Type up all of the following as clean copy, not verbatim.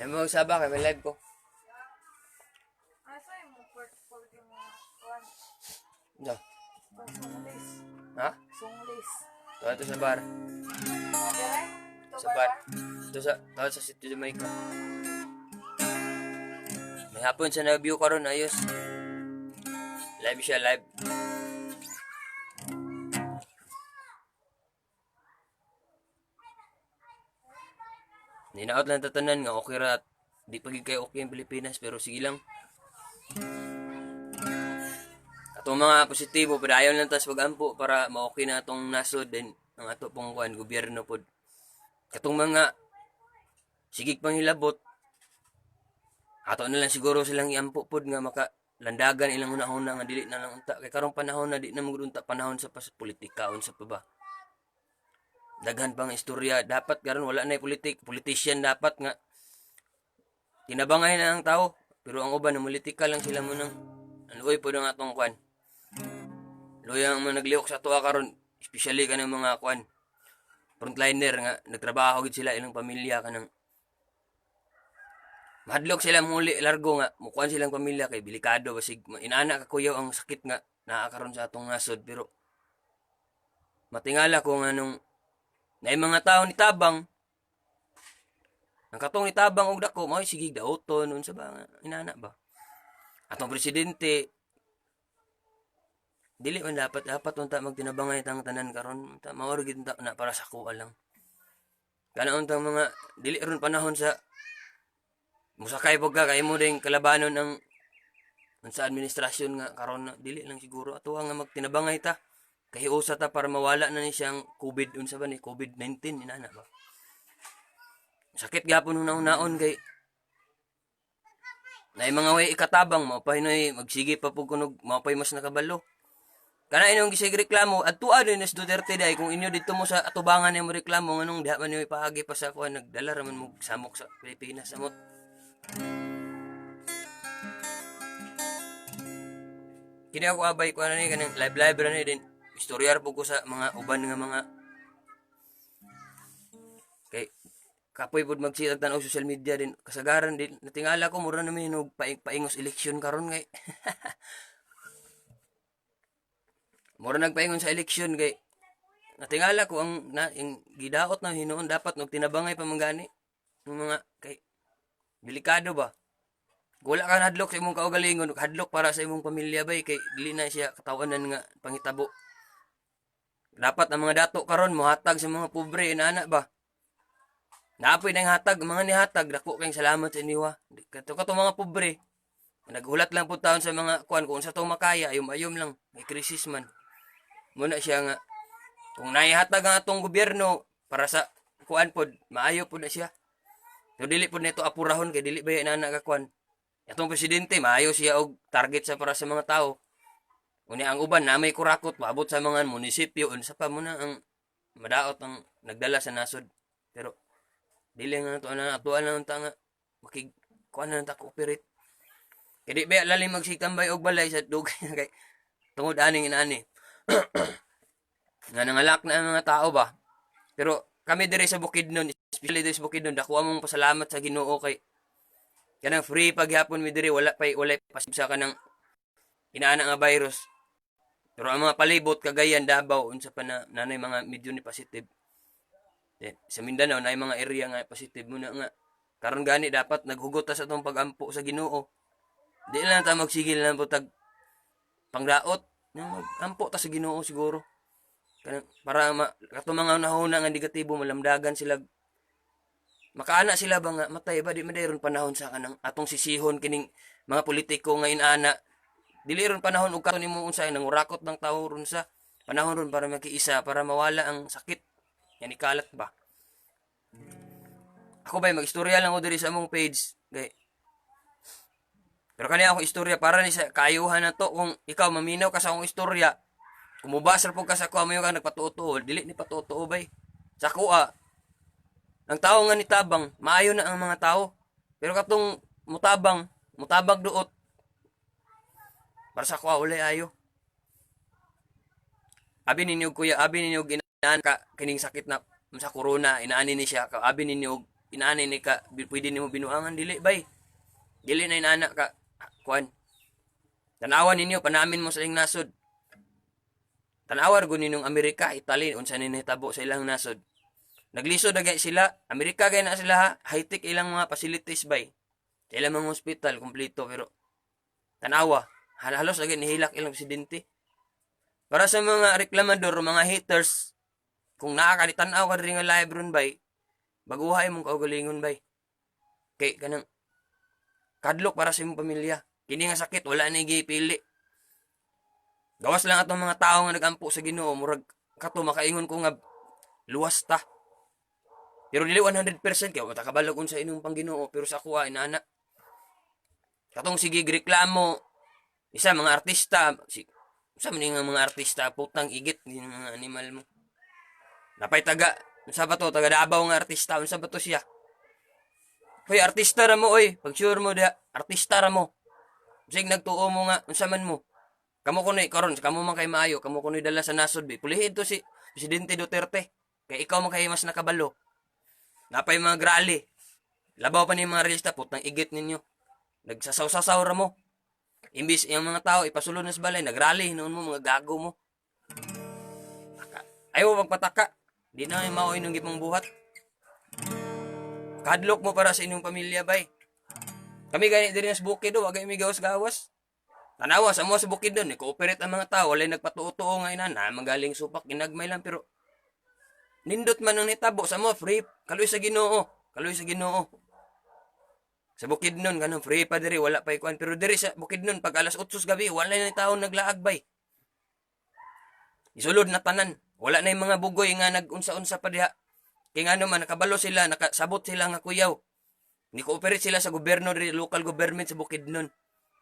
Ay mo saba kay may live ko. Asa yung port yung kuwan? No. Sunglis. Ha? Sunglis. Ito sa bar. Dire? Sa bar. Ito sa City Jamaica. May hapon sa na-view karon ayos. Live siya live. Ninaot lang tatanan nga okay ra. Di pagig kay okay ang Pilipinas pero sige lang. Atong mga positibo padayon lang tas pag-ampo para ma-okay na atong nasod din ang ato pong kuan gobyerno pod. Katong mga sigig panghilabot ato na lang siguro silang iampo pod nga maka landagan ilang una-una nga dili na lang unta kay karong panahon na di na magudunta panahon sa politika unsa pa ba. Daghan pang istorya dapat karon wala na politician dapat nga tinabangay na ang tao pero ang uban na politika lang sila mo nang anuoy pod ang atong kuan. Loyang mga naglihok sa tuwa karon, especially kanang mga kuan frontliner nga nagtrabaho gid sila ilang pamilya kanang mahadlok sila muli largo nga mukuan silang pamilya kay delikado basig inana ka kuyaw ang sakit nga naa karon sa atong nasod pero matingala ko nga nung nay mga tao ni tabang ang katong ni tabang og dako mao sige daoton unsa ba nga inana ba atong presidente dili man dapat unta magtinabangay tang tanan karon unta mao gid na para sa kuha lang kana untang mga dili ron panahon sa musakay pag kay mo ding kalabanon ang sa administrasyon nga karon na dili lang siguro ato nga magtinabangay ta kay usa ta para mawala na ni siyang COVID unsa ba ni COVID-19 inana ba sakit gyapon una-unaon kay na mga way ikatabang mao pa hinoy magsige pa pug kunog mao pa mas nakabalo kana inyong gisig reklamo adtuan ni Nes Duterte day kung inyo dito mo sa atubangan mo reklamo nganong diha man niyo ipaagi pa sa kuan nagdala ra man mo samok sa Pilipinas samot. Kini ako abay ko ni kanang live ra ni din istoryar po ko sa mga uban nga mga kay kapoy pod magsitag tan-og social media din kasagaran din natingala ko mura na may hinog paingos eleksyon karon kay mura nagpaingon sa eleksyon kay natingala ko ang gidaot na hinuon dapat og tinabangay pa manggani ng mga kay delikado ba wala ka hadlok sa imong kaugalingon hadlok para sa imong pamilya bay kay dili na siya katawanan nga pangitabo dapat ang mga dato karon mohatag sa mga pobre inana ba naapoy nang hatag mga nihatag dako kay salamat sa inyo kato mga pobre naghulat lang po taon sa mga kuan kung sa to makaya ayom lang may krisis man muna siya nga kung naihatag ang atong gobyerno para sa kuan pod maayo pod na siya so dili pod nito apurahon kay dili ba inana ka kuan atong presidente maayo siya og target sa para sa mga tao unya ang uban na may kurakot maabot sa mga munisipyo unsa pa muna ang madaot ang nagdala sa nasod pero dili nga to ana atuan lang ta nga makig kuan na ta cooperate kay di ba lalim magsitambay og balay sa dugay kay tungod aning inani nga nangalak na ang mga tao ba pero kami dire sa Bukidnon especially dire sa Bukidnon dako among pasalamat sa Ginoo kay kanang free paghapon mi dire wala pasib sa kanang inaana nga virus pero ang mga palibot Cagayan Davao unsa pa na nanay mga medyo ni positive sa Mindanao na mga area nga positive muna nga karon gani dapat naghugot ta sa atong pagampo sa Ginoo di lang ta magsigil lang po tag pangdaot ampo ta sa Ginoo siguro kanang para kato mga nahuna nga negatibo malamdagan sila makaana sila ba nga matay ba di madayron panahon sa kanang atong sisihon kining mga politiko nga inana dili ron panahon ug kato nimo unsay nangurakot ng tawo ron sa panahon ron para makiisa para mawala ang sakit yan ikalat ba ako ba magistorya lang ko diri sa among page kay pero kaniya akong istorya para ni sa kaayuhan na to kung ikaw maminaw ka sa akong istorya kumubasar po ka sa kuha mo yung nagpatuo-tuo dili ni patuo-tuo bay sa kuha ang tao nga ni tabang maayo na ang mga tao pero katong mutabang duot para sa kuha ulay ayo abi ninyo kuya abi ninyo ginaan ka kining sakit na sa corona inaani ni siya abi ninyo inani ni ka pwede nimo binuangan dili bay. Dili na inana ka kuan. Tanawan ninyo panamin mo sa ilang nasod. Tanawar ko ninyong Amerika, Italy, unsa ni nahitabo sa ilang nasod. Naglisod na sila, Amerika gaya na sila ha, high-tech ilang mga facilities bay. Sa ilang mga hospital, kompleto, pero tanawa, halos lagi nihilak ilang presidente. Para sa mga reklamador, mga haters, kung nakakalitanaw ka rin nga live ron bay, baguhay mong kaugalingon bay. Kay kanang kadlok para sa imong pamilya. Kini nga sakit, wala na gipili. Gawas lang atong mga tao nga nagampo sa Ginoo, murag kato makaingon ko nga luwas ta. Pero dili 100% kay wala kabalog sa inyong Pangginoo, pero sa kuha inana. Katong sige reklamo isa mga artista, sa man mga artista putang igit ng mga animal mo. Napay taga unsa ba to taga Davao nga artista, unsa ba to siya? Hoy artista ra mo oy, pag sure mo dia artista ra mo. Sig nagtuo mo nga unsa man mo. Kamo kunoy karon kamo man kay maayo, kamo kunoy dala sa nasod bi. Pulihin to si Presidente Duterte. Kay ikaw man kay mas nakabalo. Napay mga rally. Labaw pa ni mga realista putang igit ninyo. Nagsasaw-sasaw ra mo. Imbis yung mga tao ipasulod na sa balay, nagrally noon mo mga gago mo. Ayaw magpataka. Di na may maoy nung gipang buhat. Kadlok mo para sa inyong pamilya bay. Kami ganit din sa bukid do, wagay mi gawas-gawas. Tanawa sa mo sa bukid doon, i-cooperate ang mga tao, walay nagpatuo-tuo nga ina na magaling supak ginagmay lang pero nindot man ang nitabo sa mo free, kaloy sa Ginoo, kaloy sa Ginoo. Sa bukid nun ganun free pa diri wala pa ikuan pero diri sa bukid nun pag alas 8 gabi wala na tawo naglaag bay. Isulod na tanan, wala na yung mga bugoy nga nag-unsa-unsa pa diha. Kay nga naman nakabalo sila, nakasabot sila nga kuyaw. Ni cooperate sila sa gobyerno diri local government sa bukid nun.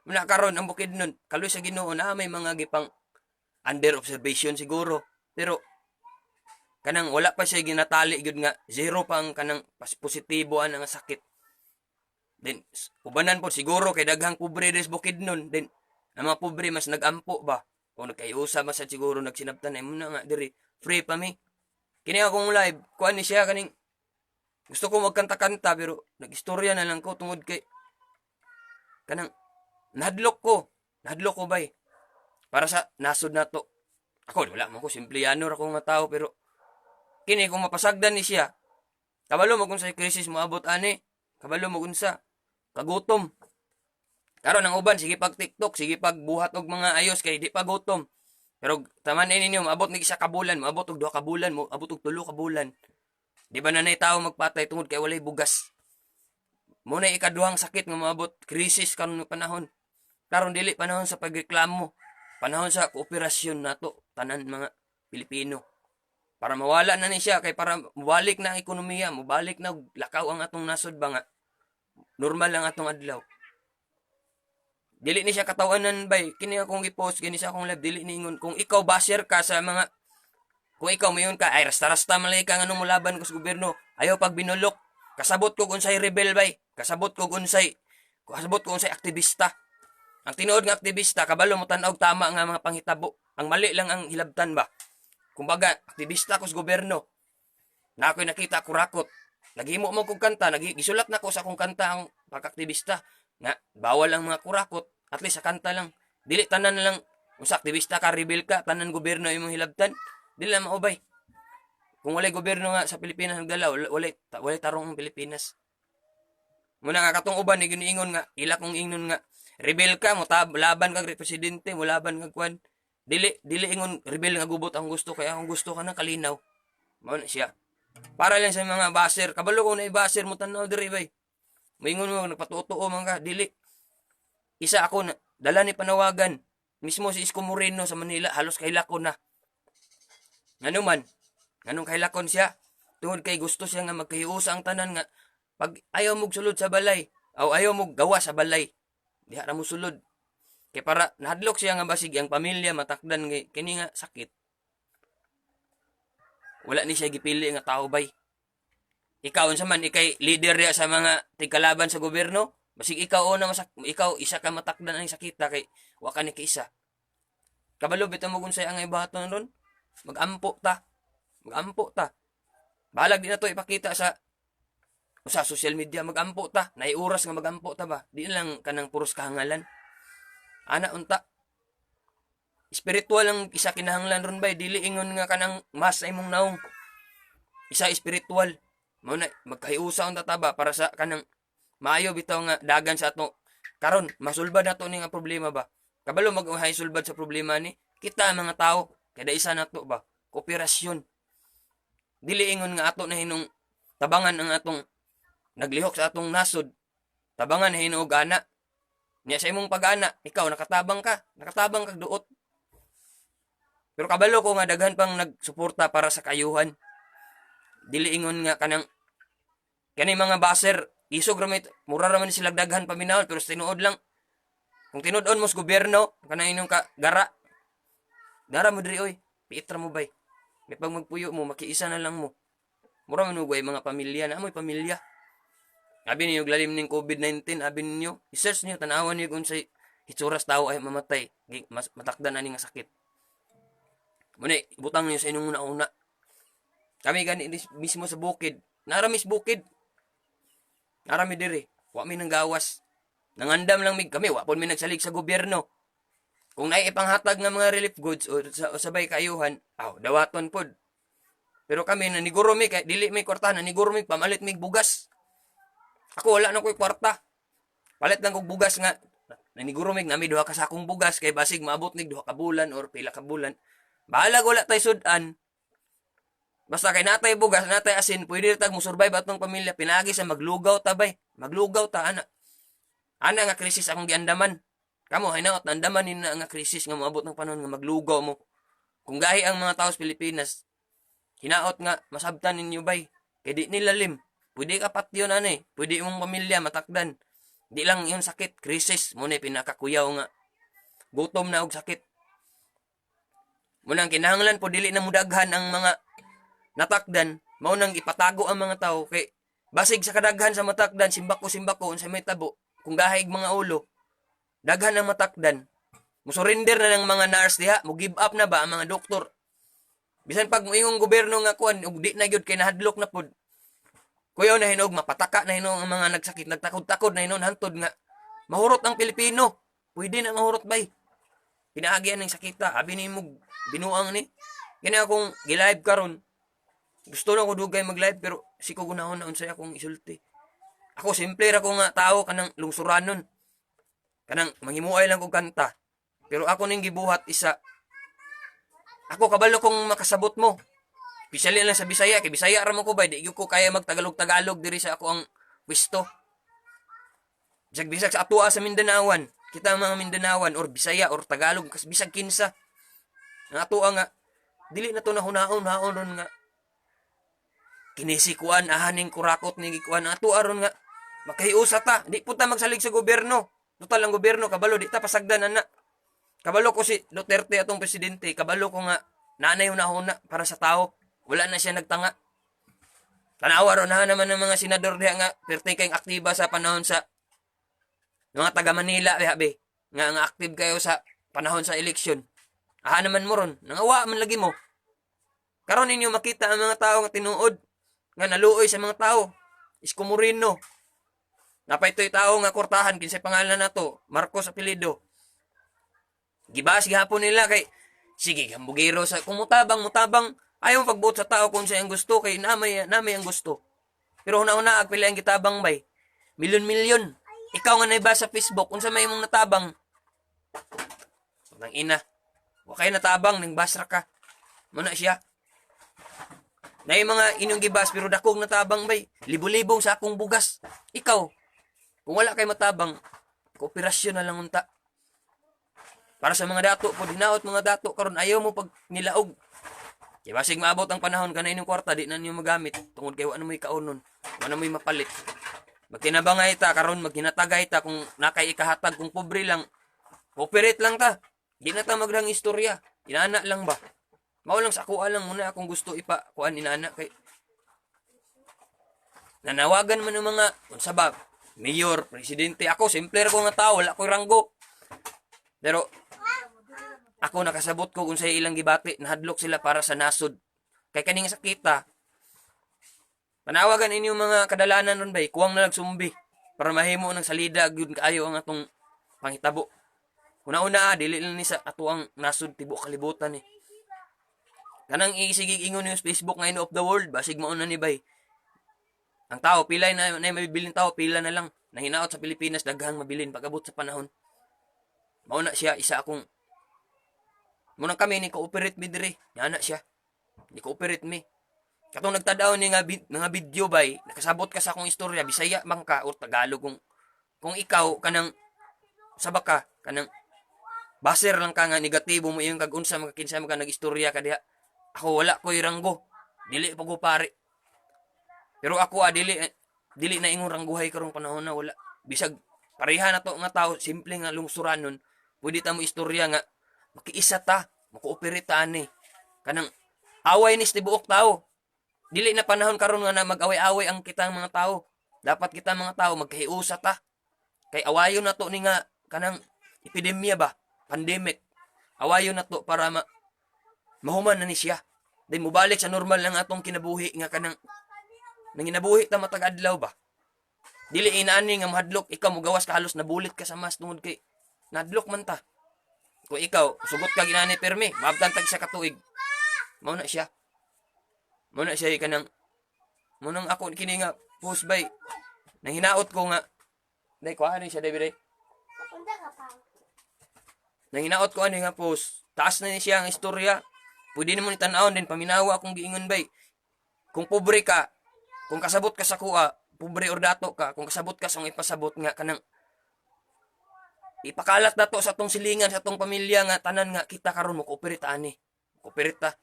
Muna karon ang bukid nun, kaloy sa Ginoo na may mga gipang under observation siguro. Pero kanang wala pa siya ginatali gyud nga zero pa ang kanang positibo ang sakit. Then ubanan po siguro kay daghang pobre des bukid nun. Then ang mga pobre mas nagampo ba? Kung nagkayusa mas siguro nagsinabtan ay muna nga diri free pa mi. Kini akong live, kuan ni siya kaning gusto ko magkanta-kanta pero nagistorya na lang ko tungod kay kanang Nahadlok ko bay. Para sa nasod na to. Ako, wala mo ko, simpleyano ako nga tao, pero kini kung mapasagdan ni siya, kabalo mo kung sa krisis mo abot ani, kabalo mo kung sa kagutom. Karon ang uban, sige pag TikTok, sige pag buhat og mga ayos, kay di pa gutom. Pero taman ninyo, maabot ni isa ka bulan, maabot og 2 ka bulan, maabot og 3 ka bulan. Di ba nanay tao magpatay tungod kay walay bugas? Muna ikaduhang sakit nga maabot, krisis karon panahon. Karon dili panahon sa pagreklamo, panahon sa kooperasyon nato tanan mga Pilipino. Para mawala na ni siya kay para mubalik na ang ekonomiya, mubalik na lakaw ang atong nasod ba nga. Normal lang atong adlaw. Dili ni siya katawanan bay, kini akong i-post kini sa akong live dili ningon kung ikaw basher ka sa mga kung ikaw mayon ka ay rasta-rasta malay ka nganong mulaban ko sa gobyerno, ayaw pag binulok. Kasabot ko unsay rebel bay, kasabot ko unsay aktivista. Ang tinuod nga aktivista, kabalo mo tan-og tama nga mga panghitabo. Ang mali lang ang hilabtan ba. Kumbaga, aktivista ko sa gobyerno. Na ako'y nakita kurakot. Naghimo mo kong kanta, gisulat na ko sa akong kanta ang pagkaktivista. Nga, bawal ang mga kurakot. At least sa kanta lang. Dili tanan lang, kung sa aktivista ka, rebel ka, tanan gobyerno imong hilabtan. Dili lang maubay. Kung walay gobyerno nga sa Pilipinas nagdala, walay tarong ang Pilipinas. Muna nga katong uban ni giniingon nga, ila kong ingon nga, rebel ka mo laban kag presidente mo laban kag kwan dili ingon rebel nga gubot ang gusto kaya ang gusto ka na kalinaw mao na siya para lang sa mga baser kabalo ko na i-baser mo tan-aw diri bay moingon mo nagpatuo man ka dili isa ako na dala ni panawagan mismo si Isko Moreno sa Manila halos kailakon na nganuman nganong kailakon siya tungod kay gusto siya nga magkahiusa ang tanan nga pag ayaw mog sulod sa balay o ayaw mog gawa sa balay diha ra mo sulod. Kay para nahadlok siya nga basig ang pamilya matakdan kay kini nga sakit. Wala ni siya gipili nga tao bay. Ikaw unsa man ikay leader diha sa mga tigkalaban sa gobyerno, basig ikaw una ikaw isa ka matakdan ang sakita kay wa ka ni kaisa. Kabalo bitaw mo unsay ang ibaton ron? Magampo ta. Balag di na to ipakita sa sa social media magampo ta, nay oras nga magampo ta ba? Di na lang kanang puros kahangalan. Ana unta. Spiritual ang isa kinahanglan ron bay, dili ingon nga kanang mas sa imong naong. Isa spiritual. Mao na magkahiusa unta ta ba para sa kanang maayo bitaw nga dagan sa ato. Karon masulbad nato ni nga problema ba? Kabalo mag-uhay sulbad sa problema ni kita mga tao, kada isa nato ba? Kooperasyon. Dili ingon nga ato na hinung tabangan ang atong naglihok sa atong nasod. Tabangan na hinuog ana. Niya sa imong pag-ana, ikaw nakatabang ka kag duot. Pero kabalo ko nga daghan pang nagsuporta para sa kayuhan. Dili ingon nga kanang kani mga baser, isog ramit, mura raman sila daghan paminahon pero tinuod lang. Kung tinuod mo sa gobyerno, kanang inyong ka gara. Gara mo diri oy, piitra mo bay. May pag magpuyo mo, makiisa na lang mo. Mura manugay mga pamilya na amoy pamilya. Abi niyo lalim ning COVID-19, abi niyo, i-search niyo tanawan niyo kung sa hitsuras tao ay mamatay, matakdan ani nga sakit. Muna ibutang niyo sa inyong una-una. Kami gani mismo sa bukid, naramis bukid. Narami diri, wa mi nang gawas. Nangandam lang mig kami, wa pon mi nagsalig sa gobyerno. Kung naay ipanghatag nga mga relief goods o sabay kayuhan, dawaton pod. Pero kami naniguro mi kay dili may kwarta, naniguro mi pamalit mig bugas. Ako wala na ko'y kwarta. Palit lang kog bugas nga. Naniguro mig nami duha ka sakong bugas kay basig maabot nig duha ka bulan or pila ka bulan. Bahala wala tay sudan. Basta kay natay bugas, natay asin, pwede tag mo survive atong pamilya. Pinagi sa maglugaw ta bay. Maglugaw ta ana. Ana nga krisis akong giandaman. Kamo hinaot nandaman ni na nga krisis nga moabot ng panahon nga maglugaw mo. Kung gahi ang mga tao sa Pilipinas, hinaot nga masabtan ninyo bay. Kay di nila lim. Pwede ka patyon anay. Pwede imong pamilya matakdan. Di lang yung sakit, krisis mo na pinakakuyaw nga. Gutom na og sakit. Munang kinahanglan po dili na mudaghan ang mga natakdan, mao nang ipatago ang mga tao kay basig sa kadaghan sa matakdan simbako unsa may tabo kung gahig mga ulo daghan ang matakdan mo surrender na ng mga nurse diha mo give up na ba ang mga doktor bisan pag moingong gobyerno nga kuan ug di na gyud kay nahadlok na pod kuyaw na hinog mapataka na hinog ang mga nagsakit nagtakod-takod na hinon hantod nga mahurot ang Pilipino pwede na mahurot bay pinaagyan ng sakita abi ni mo binuang ni kini akong gi-live karon. Gusto na ko dugay mag-live pero si ko gunahon na unsay akong isulti. Ako simple ra ko nga tao kanang lungsuranon. Kanang manghimuay lang kog kanta. Pero ako ning gibuhat isa. Ako kabalo kong makasabot mo. Especially lang sa Bisaya kay Bisaya ra man ko bay di ko kaya magtagalog-tagalog diri sa ako ang pwesto. Bisag sa atua sa Mindanawan, kita ang mga Mindanawan or Bisaya or Tagalog kas bisag kinsa. Ang atua nga dili na to nahunaon ron nga kinisikuan ahaning kurakot ni gikuan ato aron nga makahiusa ta di po ta magsalig sa gobyerno total ang gobyerno kabalo di ta pasagdan ana kabalo ko si Duterte atong presidente kabalo ko nga nanay hunahuna para sa tao wala na siya nagtanga tanawa ron na naman ng mga senador diha nga perti kayong aktiba sa panahon sa mga taga Manila be nga active kayo sa panahon sa eleksyon naman mo ron nangawa man lagi mo karon ninyo makita ang mga tao nga tinuod nga naluoy sa mga tao. Isko Moreno. Napay to'y tao nga kurtahan kinsay pangalan nato, Marcos apelyido. Gibas gihapon nila kay sige gambugiro sa kung mutabang ayaw pagbuot sa tao kung siya ang gusto kay namay ang gusto. Pero una-una agpila ang gitabang bay. Milyon-milyon. Ikaw nga naibasa sa Facebook unsa may imong natabang. Nang ina. Wa kay natabang ning basra ka. Muna siya. Na yung mga inyong gibas pero dakong natabang bay. Libo-libong sa akong bugas. Ikaw, kung wala kay matabang, kooperasyon na lang unta. Para sa mga dato, po dinaot mga dato, karon ayaw mo pag nilaog. Kaya basig maabot ang panahon ka na inyong kwarta, di na niyo magamit. Tungod kayo, ano mo'y kaunon, ano mo'y mapalit. Magtinabangay ta, karon maghinatagay ta, kung nakay ikahatag, kung pobre lang, cooperate lang ta. Di na ta magrang istorya. Inana lang ba? Maulang sa kuha lang muna akong gusto kuan inana kay nanawagan man ng mga unsa ba mayor, presidente ako simple ra ko nga tao wala ko ranggo pero ako nakasabot ko kung sa ilang gibati nahadlok sila para sa nasod kay kaning sakita Panawagan inyong mga kadalanan ron bay, kuwang na nagsumbi para mahimo ng salida gyud kaayo ang atong panghitabo. Una-una dili lang ni sa ato ang nasud tibok kalibutan eh. Kanang isigig ingon yung Facebook ngayon of the world, basig mao na ni bay. Ang tao pila na mabibilin tao, pila na lang. Nahinaot sa Pilipinas daghang mabilin pag-abot sa panahon. Mao na siya isa akong munang kami ni cooperate mi diri. Yana siya. Ni cooperate mi. Katong nagtadaw ni nga mga video bay, nakasabot ka sa akong istorya Bisaya man ka o Tagalog kung ikaw kanang sabak ka kanang baser lang ka nga negatibo mo yung kag-unsa magakinsa ka nagistorya ka diha. Ako wala ko'y ranggo. Dili pa ko pare. Pero ako dili na ingon rangguhay karong panahon na wala. Bisag pareha na to nga tao, simple nga lungsuranon, pwede ta mo istorya nga makiisa ta, makooperate ta ani. Kanang away ni tibuok tao. Dili na panahon karon nga na mag-away-away ang kitang mga tao. Dapat kita mga tao magkahiusa ta. Kay awayon na to ni nga kanang epidemya ba, pandemic. Awayon na to para mahuman na ni siya. Then mubalik sa normal lang atong kinabuhi nga kanang nanginabuhi ta matag adlaw ba. Dili inaani nga mahadlok ikaw mogawas ka halos nabulit ka sa mas tungod kay nadlok man ta. Kung ikaw sugot ka ginani permi, mabtan tag sa katuig. Mao na siya. Mao na siya kanang munang ako kini nga post bay. Nang hinaot ko nga dai ko ani siya dai. Nang hinaot ko ani nga post, taas na ni siya ang istorya. Pwede nimo ni tan-awon din paminawa akong giingon bay. Kung pobre ka, kung kasabot ka sa kuha, pobre or dato ka, kung kasabot ka sa ipasabot nga kanang ipakalat dato sa atong silingan sa atong pamilya nga tanan nga kita karon mo kooperate ani. Kooperate ta.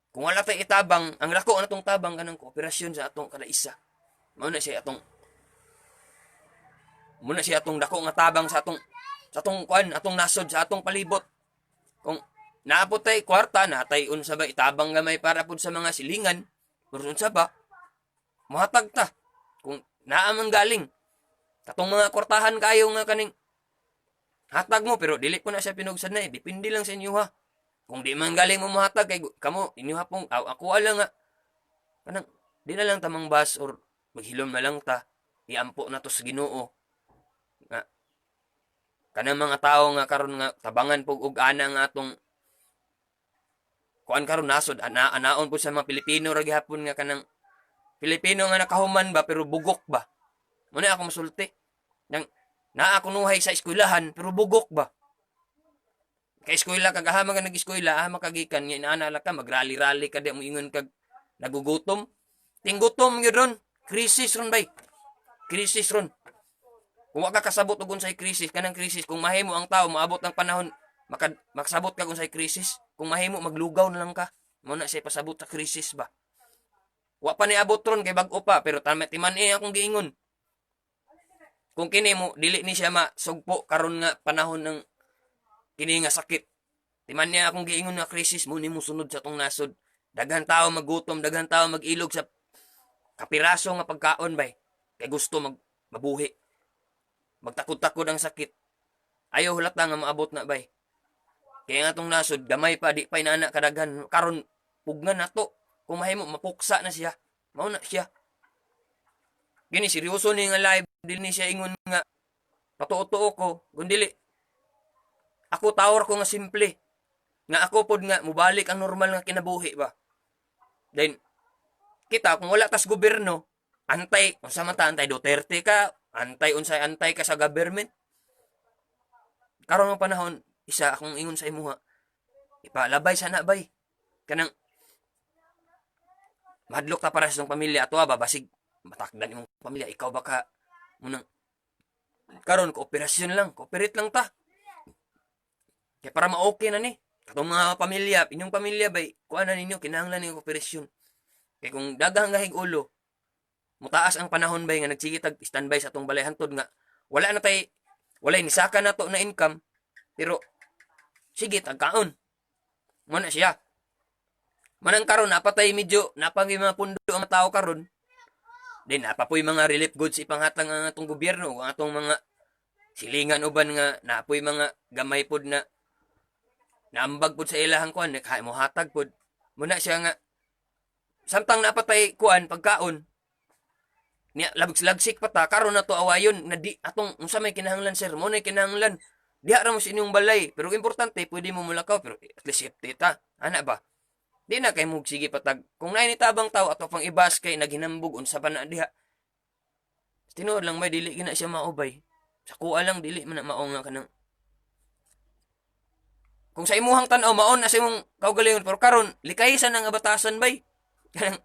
Kung wala tay itabang, ang lako na tong tabang kanang kooperasyon sa atong kada isa. Mao na siya atong muna siya atong dako nga tabang sa atong kuan, atong nasod sa atong palibot. Kung naapot tay kwarta, natay unsa ba itabang gamay para pud sa mga silingan, pero unsa ba? Mahatag ta. Kung naaman galing. Katong mga kwartahan kayo nga kaning hatag mo, pero dili ko na siya pinugsan na eh. Depende lang sa inyo ha. Kung di man galing mo mahatag, kay kamo, inyo ha pong, ako ala nga. Kanang, di na lang tamang bas or maghilom na lang ta. Iampo na to sa Ginoo. Nga, kanang mga tao nga karon nga tabangan pug og ana nga atong kuan karon nasod anaon po sa mga Pilipino ra gihapon nga kanang Pilipino nga nakahuman ba pero bugok ba. Muna ako masulti. Nang naa ako nuhay sa eskwelahan pero bugok ba. Kay eskwela kagahama ka nag-eskwela makagikan nga inaanala ka magrally-rally ka di mo ingon kag nagugutom. Tinggutom gyud ron. Krisis ron bay. Krisis ron. Kung wa ka kasabot og unsay krisis kanang krisis kung mahimo ang tao maabot ang panahon makasabot ka kung unsay krisis. Kung mahimo maglugaw na lang ka. Mo na siya pasabot sa krisis ba. Wa pa ni abot ron kay bag-o pa pero timan akong giingon. Kung kini mo dili ni siya masugpo karon nga panahon ng kini nga sakit. Timan niya akong giingon nga krisis mo nimo sunod sa tong nasod. Daghan tao magutom, daghan tao magilog sa kapiraso nga pagkaon bay. Kay gusto mabuhi. Magtakod-takod ang sakit. Ayaw hulata nga maabot na bay. Kaya nga tong nasod gamay pa di pa inana kadaghan karon pugnan nato. Kung mahimo mapuksa na siya. Mao na siya. Gini seryoso ni nga live dili ni siya ingon nga patuo-tuo ko kundili ako tawar ko nga simple nga ako pod nga mubalik ang normal nga kinabuhi ba. Then kita kung wala tas gobyerno antay unsa man ta antay Duterte ka antay ka sa government karon nga panahon isa akong ingon sa imuha ipalabay sana bay kanang madlok ta para sa tong pamilya ato ba basig matakdan imong pamilya ikaw baka munang karon kooperasyon lang cooperate lang ta kay para ma-okay na ni katong mga pamilya inyong pamilya bay kuan na ninyo kinahanglan ning kooperasyon kay kung daghang gahig ulo mutaas ang panahon bay nga nagsige tag standby sa atong balay hantod nga wala na tay walay nisaka na to na income pero sige tagkaon mo na siya manang karon napatay medyo napang mga pundo ang tao karon din napapoy mga relief goods ipanghatang ang atong gobyerno ang atong mga silingan uban nga napoy mga gamay pod na naambag pod sa ilahang kuan mo hatag pod muna siya nga samtang napatay kuan pagkaon Niya lagsik pa ta karon na to awayon na di atong unsa may kinahanglan sir mo na kinahanglan diha ra mo sa inyong balay pero importante pwede mo mulakaw pero at least safety ta ana ba di na kay mo sige patag kung naay ni tabang tawo ato pang ibas kay naghinambog unsa pa na diha tinuod lang may dili gina siya maubay sa kuha lang dili man na maong nga kanang kung sa imuhang tan-aw maon na sa imong kaugalingon pero karon likaysa na nga batasan bay kanang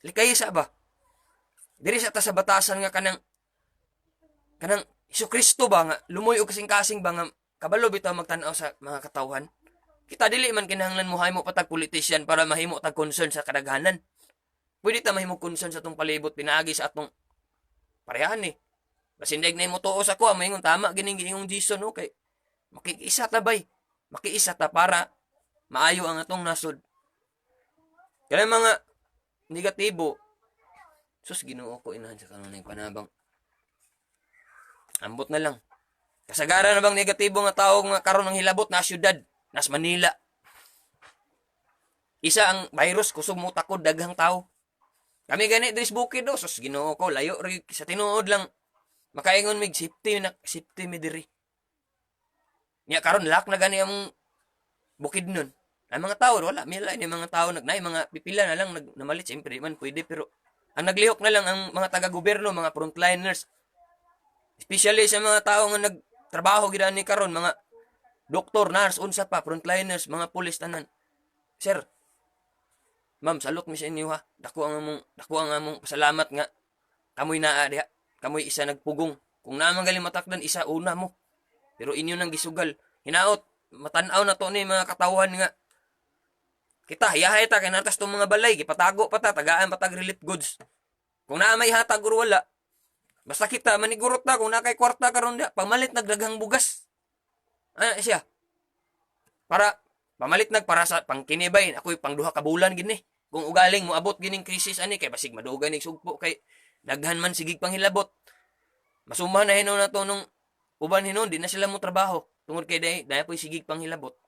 likaysa ba diri sa ta sa batasan nga kanang Hesus Kristo ba nga lumoy og kasing-kasing ba nga kabalo bitaw magtan-aw sa mga katawhan kita dili man kinahanglan mo haymo patag politician para mahimo tag concern sa kadaghanan pwede ta mahimo concern sa atong palibot pinaagi sa atong parehan ni basin dag na mo tuo sa ko maingon tama gining giingong Jason okay makikiisa ta bay makiisa ta para maayo ang atong nasod kaya mga negatibo sus Ginoo ko inahan sa kanunay panabang ambot na lang kasagaran na bang negatibo nga tao nga karon ng hilabot na syudad nas Manila isa ang virus kusog mo takod daghang tao kami gani dris bukid do sus Ginoo ko layo ri sa tinuod lang makaingon mig safety mi diri nya karon lak na gani among bukid nun ang mga tao wala mila ni mga tao nagnay mga pipila na lang namalit siyempre man pwede pero ang naglihok na lang ang mga taga-gobyerno mga frontliners especially sa mga tao nga nagtrabaho gid ni karon mga doktor nurse unsa pa frontliners mga pulis tanan sir ma'am salute mi sa inyo ha dako ang among pasalamat nga kamoy naa diha kamoy isa nagpugong kung naa man gali matakdan isa una mo pero inyo nang gisugal hinaot matan-aw na to ni mga katawhan nga kita hiyahay ta kay natas tong mga balay gipatago pa ta tagaan patag relief goods kung naa may hatag or wala basta kita manigurot ta kung na kay kwarta karon dia pamalit nagdaghang bugas ana siya para pamalit para sa pangkinibay ako'y pang duha ka bulan gini kung ugaling mo abot gining krisis ani kay basig madugay ning sugpo kay daghan man sigig panghilabot masuman na hinon na to nung uban hinon di na sila mo trabaho tungod kay dai po'y sigig panghilabot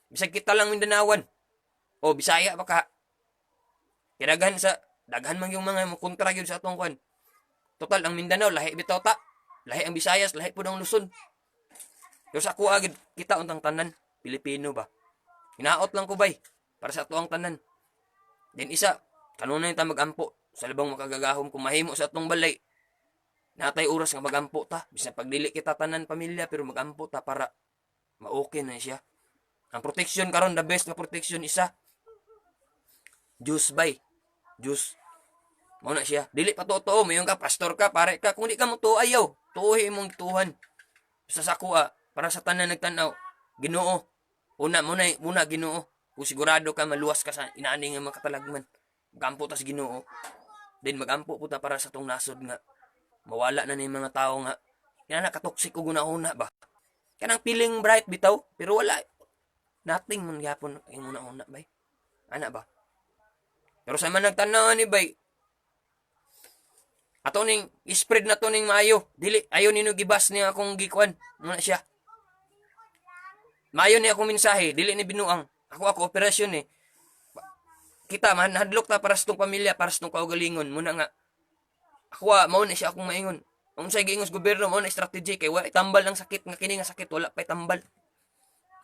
bisag kita lang Mindanawan o Bisaya pa ka kay daghan man yung mga kontra gyud sa atong kwan total ang Mindanao lahi bitaw ta lahi ang Visayas lahi pud ang Luzon pero sa kuha gid kita untang tanan Pilipino ba hinaot lang ko bay para sa ato ang tanan then isa kanunay ta magampo sa labang makagagahom kung mahimo sa atong balay natay oras nga magampo ta bisan pagdili kita tanan pamilya pero magampo ta para ma-okay na siya ang protection karon the best nga protection isa Diyos bay Diyos mao na siya dili pa totoo mayon ka pastor ka pare ka kung di ka mo tuo ayaw tuohi imong tuhan sa sakua para sa tanan nagtan-aw Ginoo muna Ginoo kung sigurado ka maluwas ka sa inaani nga makatalagman magampo ta sa Ginoo then magampo puta para sa tong nasod nga mawala na ni mga tao nga ina nakatoksik og una-una ba kanang feeling bright bitaw pero wala nothing man gyapon ang una-una bay ana ba pero sa man nagtan-aw ni bay ato ning spread na to ning maayo dili ayo nino gibas niya akong gikuan muna siya maayo ni akong mensahe dili ni binuang ako operasyon eh kita man hadlok ta para sa tong pamilya para sa tong kaugalingon muna nga ako mao na siya akong maingon unsay giingos gobyerno mao na strategy kay wa tambal ang sakit nga kini nga sakit wala pay tambal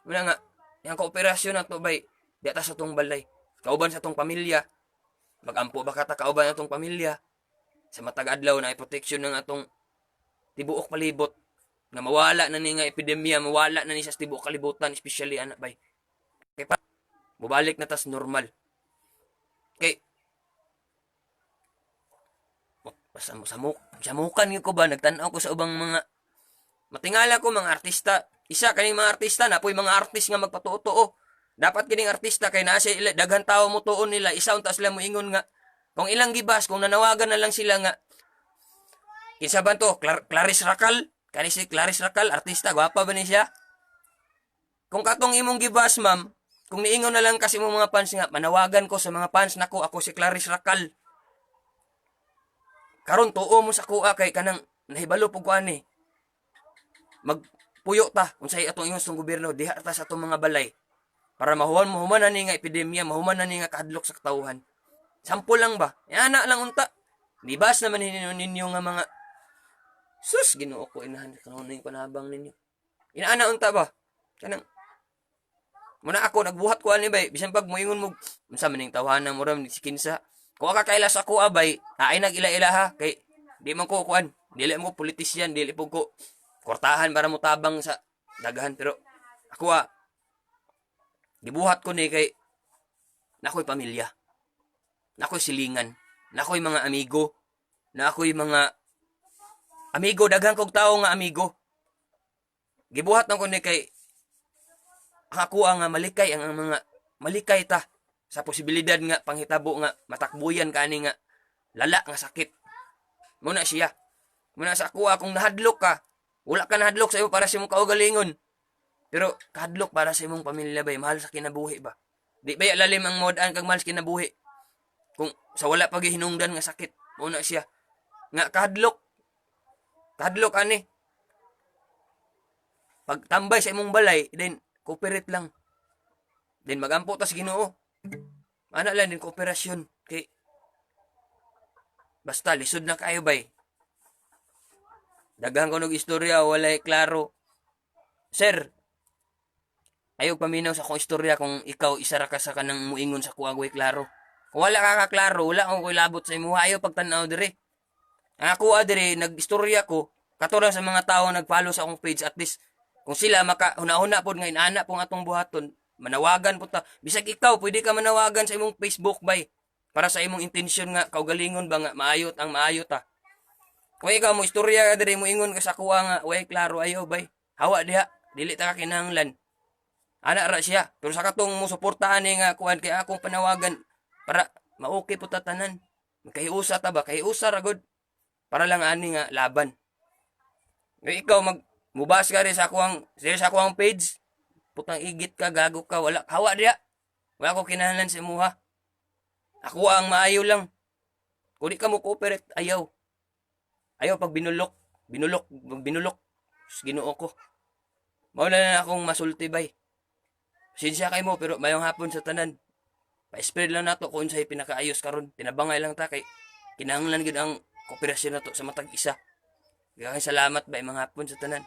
muna nga yang kooperasyon nato bay di ta sa tong balay kauban sa tong pamilya magampo ba kata kauban atong pamilya sa matag adlaw na protection ng atong tibuok palibot nga mawala na ni nga epidemya mawala na ni sa tibuok kalibutan especially anak bay kay pa mubalik na tas normal kay samukan ko ba nagtan-aw ko sa ubang mga matingala ko mga artista isa kani mga artista na po'y mga artist nga magpatuo dapat kining artista kay naa sila daghan tawo mo tuon nila isa unta sila moingon nga kung ilang gibas kung nanawagan na lang sila nga kinsa ba to Clarice Racal kani si Clarice Racal artista gwapa ba ni siya kung katong imong gibas ma'am kung niingon na lang kasi mo mga fans nga manawagan ko sa mga fans nako ako si Clarice Racal karon tuo mo sa kuha kay kanang nahibalo pug ani magpuyo ta unsay atong ingon sa gobyerno diha ta sa atong mga balay para mahuman na ni nga epidemya mahuman na ni nga kahadlok sa katawhan sample lang ba ana lang unta Libas naman ninyo nga mga sus Ginoo ko inahan kanon ning panabang ninyo. Inaana unta ba? Kanang muna ako nagbuhat ko ani bay bisan pag moingon mo unsa man ning tawhanan mo ram ni kinsa. Kuha ka kailas ako abay, ay nag-ila-ila ha kay di man ko kuan, dili mo politisyan, dili po ko kortahan para mo tabang sa daghan pero ako gibuhat ko ni kay nakoy pamilya. Nakoy silingan, nakoy mga amigo, nakoy mga amigo daghan kog tawo nga amigo. Gibuhat na ko ni kay ako nga malikay ang mga malikay ta sa posibilidad nga panghitabo nga matakbuyan kani nga lala nga sakit. Muna siya. Muna sa ako kung nahadlok ka, wala ka nahadlok sa iyo para sa imong kaugalingon. Pero kahadlok para sa imong pamilya bay, mahal sa kinabuhi ba? Di ba lalim ang modaan kag mahal sa kinabuhi? Kung sa wala pag hinungdan nga sakit, muna siya. Nga kahadlok. Kahadlok ani. Pag tambay sa imong balay, then cooperate lang. Then magampo ta sa Ginoo. Ana lang din kooperasyon kay basta lisod na kayo bay. Daghang ko ng istorya walay klaro. Sir, ayaw paminaw sa akong istorya kung ikaw isa ra ka sa kanang muingon sa kuwag way klaro. Kung wala ka klaro, wala akong labot sa imo. Ayaw pagtanaw dire. Ang ako dire nag-istorya ko katulad sa mga tao nag-follow sa akong page at least kung sila maka huna-huna pod nga inaana pong atong buhaton, manawagan po ta. Bisag ikaw, pwede ka manawagan sa imong Facebook bay para sa imong intensyon nga kaugalingon ba nga maayot ang maayot ta. Kung ikaw mo istorya ka diri mo ingon ka sa kuha nga way klaro ayaw bay. Hawa diha, dili ta ka kinahanglan. Ana ra siya, pero sa katong mo suportahan ni nga kuan kay akong panawagan para maokey po ta tanan. Kahiusa ta ba? Kahiusa ra gud. Para lang ani nga laban. Kung ikaw mubas ka rin sa akong page, putang igit ka, gago ka, wala, hawa diya. Wala ko kinahanglan sa imuha. Ako ang maayo lang. Kung di ka mo cooperate, ayaw. Ayaw pag binulok. Ginoo ko. Maula na akong masulti bay. Sinsya kay mo, pero mayong hapon sa tanan. Pa-spread lang nato kung sa'y pinakaayos karon. Tinabangay lang ta kay kinahanglan gid ang kooperasyon nato sa matag isa. Salamat bay mga hapon sa tanan.